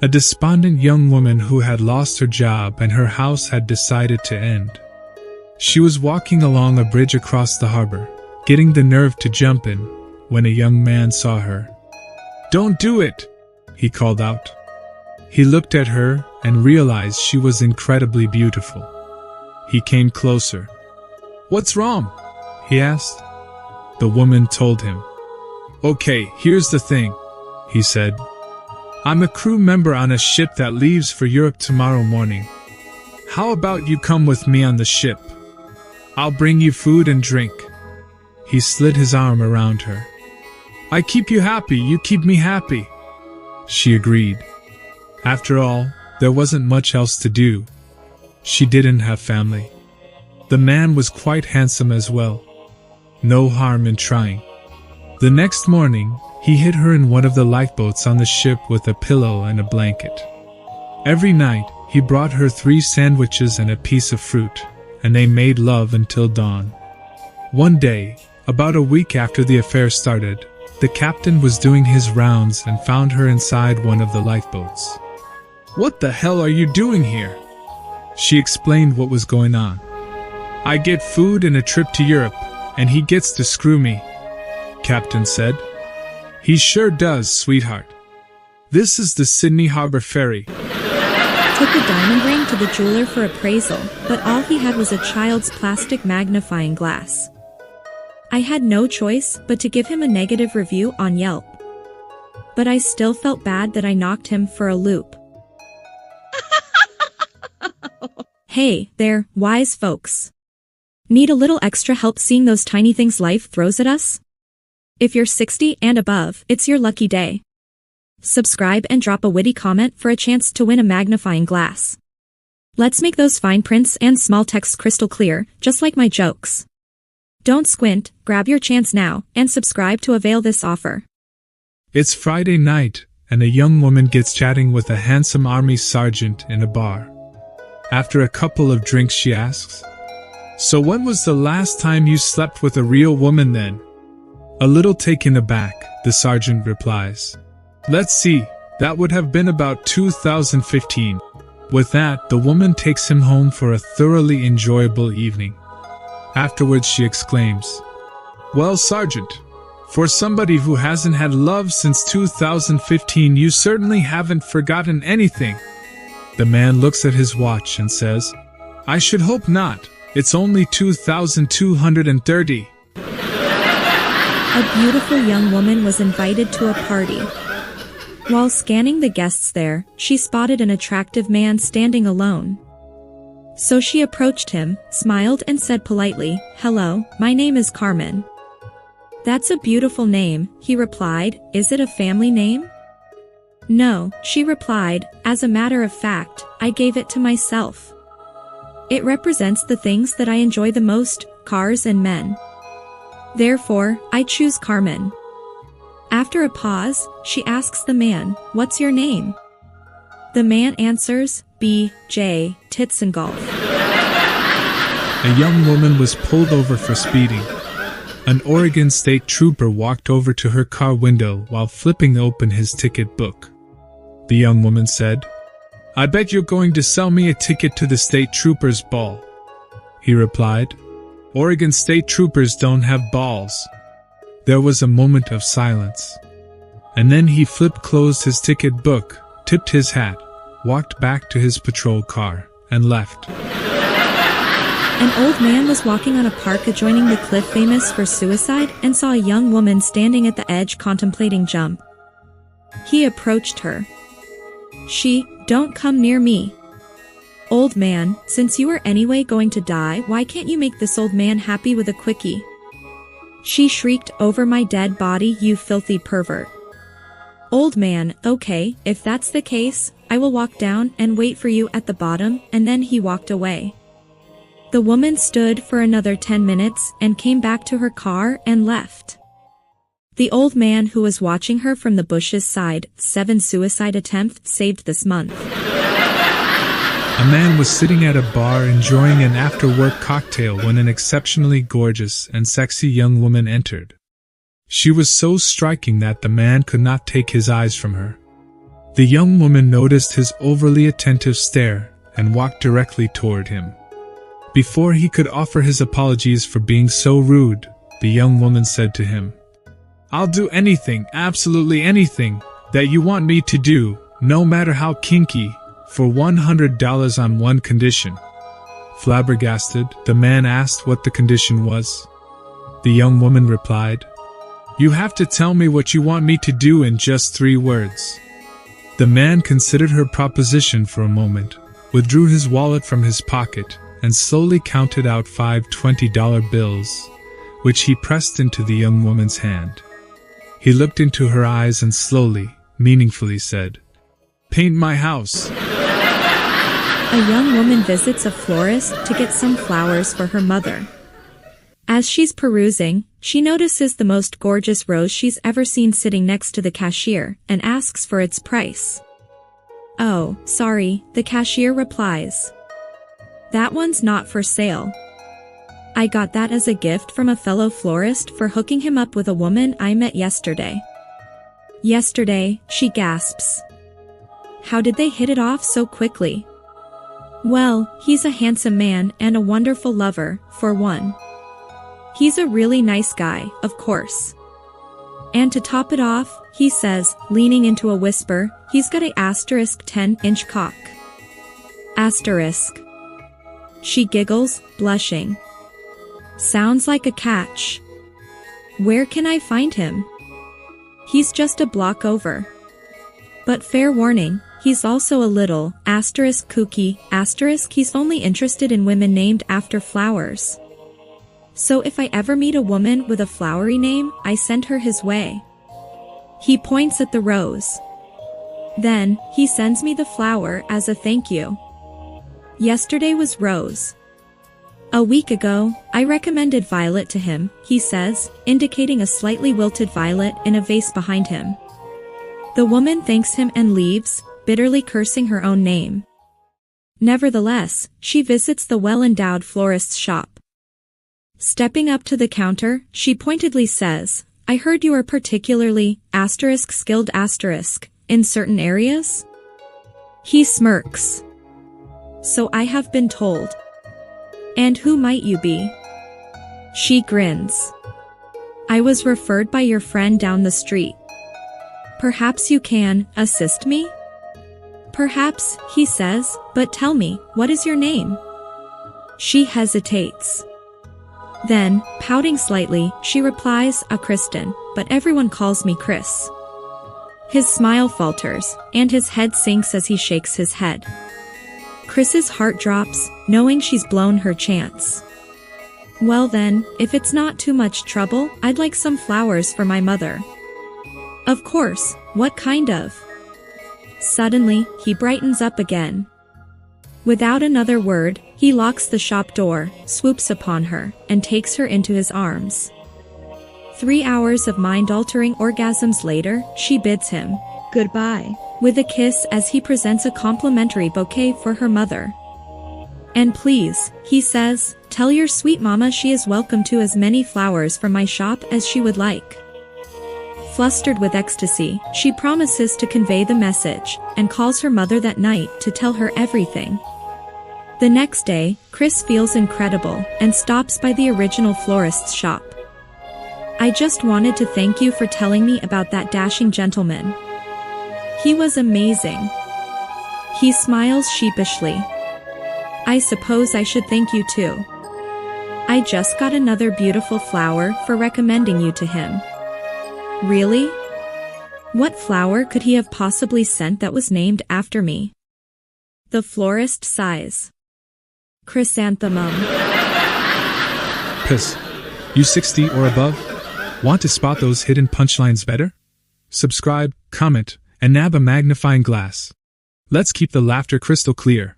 A despondent young woman who had lost her job and her house had decided to end. She was walking along a bridge across the harbor, getting the nerve to jump in, when a young man saw her. "Don't do it!" he called out. He looked at her and realized she was incredibly beautiful. He came closer. "What's wrong?" he asked. The woman told him. "Okay, here's the thing," he said. "I'm a crew member on a ship that leaves for Europe tomorrow morning. How about you come with me on the ship? I'll bring you food and drink." He slid his arm around her. "I keep you happy, you keep me happy," she agreed. After all, there wasn't much else to do. She didn't have family. The man was quite handsome as well. No harm in trying. The next morning, he hid her in one of the lifeboats on the ship with a pillow and a blanket. Every night, he brought her 3 sandwiches and a piece of fruit, and they made love until dawn. One day, about a week after the affair started, the captain was doing his rounds and found her inside one of the lifeboats. "What the hell are you doing here?" She explained what was going on. "I get food and a trip to Europe, and he gets to screw me," Captain said. "He sure does, sweetheart. This is the Sydney Harbor Ferry." Took the diamond ring to the jeweler for appraisal, but all he had was a child's plastic magnifying glass. I had no choice but to give him a negative review on Yelp. But I still felt bad that I knocked him for a loop. Hey there, wise folks. Need a little extra help seeing those tiny things life throws at us? If you're 60 and above, it's your lucky day. Subscribe and drop a witty comment for a chance to win a magnifying glass. Let's make those fine prints and small text crystal clear, just like my jokes. Don't squint, grab your chance now, and subscribe to avail this offer. It's Friday night, and a young woman gets chatting with a handsome army sergeant in a bar. After a couple of drinks she asks, "So when was the last time you slept with a real woman then?" A little taken aback, the sergeant replies, "Let's see, that would have been about 2015. With that, the woman takes him home for a thoroughly enjoyable evening. Afterwards she exclaims, "Well, Sergeant, for somebody who hasn't had love since 2015, you certainly haven't forgotten anything." The man looks at his watch and says, "I should hope not. It's only 2230. A beautiful young woman was invited to a party. While scanning the guests there, she spotted an attractive man standing alone. So she approached him, smiled and said politely, "Hello, my name is Carmen." "That's a beautiful name," he replied. "Is it a family name?" "No," she replied. "As a matter of fact, I gave it to myself. It represents the things that I enjoy the most, cars and men. Therefore, I choose Carmen." After a pause, she asks the man, "What's your name?" The man answers, "B.J. Titsengolf." A young woman was pulled over for speeding. An Oregon state trooper walked over to her car window while flipping open his ticket book. The young woman said, "I bet you're going to sell me a ticket to the state trooper's ball." He replied, "Oregon state troopers don't have balls." There was a moment of silence. And then he closed his ticket book, tipped his hat, walked back to his patrol car, and left. An old man was walking on a park adjoining the cliff famous for suicide and saw a young woman standing at the edge contemplating jump. He approached her. She, "Don't come near me." "Old man, since you are anyway going to die, why can't you make this old man happy with a quickie?" She shrieked, "Over my dead body, you filthy pervert." "Old man, okay, if that's the case, I will walk down and wait for you at the bottom," and then he walked away. The woman stood for another 10 minutes and came back to her car and left. The old man who was watching her from the bushes sighed, 7 suicide attempts saved this month. A man was sitting at a bar enjoying an after-work cocktail when an exceptionally gorgeous and sexy young woman entered. She was so striking that the man could not take his eyes from her. The young woman noticed his overly attentive stare and walked directly toward him. Before he could offer his apologies for being so rude, the young woman said to him, "I'll do anything, absolutely anything, that you want me to do, no matter how kinky, for $100 on one condition." Flabbergasted, the man asked what the condition was. The young woman replied, "You have to tell me what you want me to do in just 3 words." The man considered her proposition for a moment, withdrew his wallet from his pocket, and slowly counted out 5 $20 bills, which he pressed into the young woman's hand. He looked into her eyes and slowly, meaningfully said, "Paint my house." A young woman visits a florist to get some flowers for her mother. As she's perusing, she notices the most gorgeous rose she's ever seen sitting next to the cashier and asks for its price. "Oh, sorry," the cashier replies. "That one's not for sale. I got that as a gift from a fellow florist for hooking him up with a woman I met yesterday." "Yesterday," she gasps. "How did they hit it off so quickly?" "Well, he's a handsome man and a wonderful lover, for one. He's a really nice guy, of course. And to top it off, he says, leaning into a whisper, he's got a *10-inch cock." Asterisk. She giggles, blushing. "Sounds like a catch. Where can I find him?" "He's just a block over. But fair warning, he's also a little, kooky, he's only interested in women named after flowers. So if I ever meet a woman with a flowery name, I send her his way." He points at the rose. "Then, he sends me the flower as a thank you. Yesterday was rose. A week ago, I recommended violet to him," he says, indicating a slightly wilted violet in a vase behind him. The woman thanks him and leaves, bitterly cursing her own name. Nevertheless, she visits the well-endowed florist's shop. Stepping up to the counter, she pointedly says, "I heard you are particularly, skilled in certain areas?" He smirks. "So I have been told. And who might you be?" She grins. "I was referred by your friend down the street. Perhaps you can assist me?" "Perhaps," he says, "but tell me, what is your name?" She hesitates. Then, pouting slightly, she replies, "A Kristen, but everyone calls me Chris." His smile falters, and his head sinks as he shakes his head. Chris's heart drops, knowing she's blown her chance. "Well then, if it's not too much trouble, I'd like some flowers for my mother." "Of course, what kind of?" Suddenly, he brightens up again. Without another word, he locks the shop door, swoops upon her, and takes her into his arms. 3 hours of mind-altering orgasms later, she bids him goodbye with a kiss as he presents a complimentary bouquet for her mother. "And please," he says, "tell your sweet mama she is welcome to as many flowers from my shop as she would like." Flustered with ecstasy, she promises to convey the message, and calls her mother that night to tell her everything. The next day, Chris feels incredible, and stops by the original florist's shop. "I just wanted to thank you for telling me about that dashing gentleman. He was amazing." He smiles sheepishly. "I suppose I should thank you too. I just got another beautiful flower for recommending you to him." "Really? What flower could he have possibly sent that was named after me?" The florist sighs. "Chrysanthemum." Piss. You 60 or above? Want to spot those hidden punchlines better? Subscribe, comment, and nab a magnifying glass. Let's keep the laughter crystal clear.